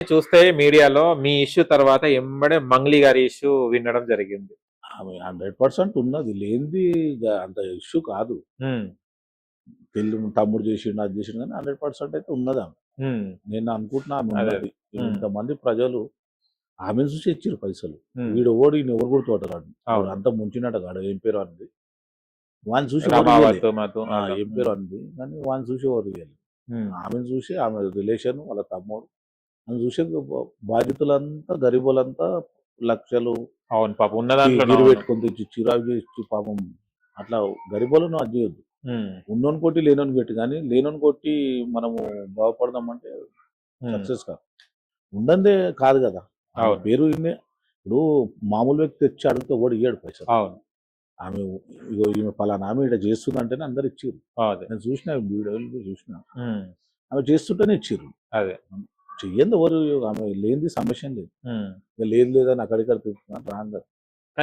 చూస్తే మీడియాలో మీ ఇష్యూ తర్వాత ఎంబడే మంగ్లీ గారి ఇష్యూ వినడం జరిగింది. ఆమె 100% ఉన్నది. లేనిది అంత ఇష్యూ కాదు. హ్మ్. తమ్ముడు చేసిండు, అది చేసిండు కానీ 100% అయితే ఉన్నదామె. హ్మ్. నేను అనుకుంటున్నా ఆమె అదే. ఉన్నది. హ్మ్. ఇంతమంది ప్రజలు ఆమెను చూసి ఇచ్చిర్రు పైసలు. హ్మ్. వీడు ఈయన ఎవరు గుర్తుపట్టరాడు. అవును. అంతా ముంచినట్టు కాడు. ఏం పేరు అన్నది వాడిని చూసి రమావత్ మధు ఏం పేరు అన్నది కానీ వాడిని చూసి ఎవరు ఇయ్యాలి. హ్మ్. ఆమెను చూసి ఆమె రిలేషన్ వాళ్ళ తమ్ముడు అని చూసి బాధితులంతా గరీబులంతా లక్షలు అవును. పాపం ఉన్న దాంట్లో గిరి పెట్టుకొని తెచ్చి చిరాకు చేసి పాపం అట్లా గరీబులను అది చేయొద్దు. ఉన్నోని కొట్టి లేనోని పెట్టి, కానీ లేనోని కొట్టి మనము బాగుపడదామంటే సక్సెస్ కాదు. ఉండందే కాదు కదా. పేరు ఇప్పుడు మామూలు వ్యక్తి తెచ్చి అడిగితే కూడా ఇయ్యాడు పైసలు. అవును. ఆమె ఇగో ఈమె పలానా ఆమె ఇక్కడ చేస్తుందంటేనే అందరు ఇచ్చిర్రు. నేను చూసిన వీడియోలు చూసిన ఆమె చేస్తుంటేనే ఇచ్చిర్రు. అదే చెయ్యంది ఎవరు ఆమె లేనిది సమస్య లేదు. లేదు లేదని అక్కడిక్కడ తిప్పుతున్నారు రాంగ్.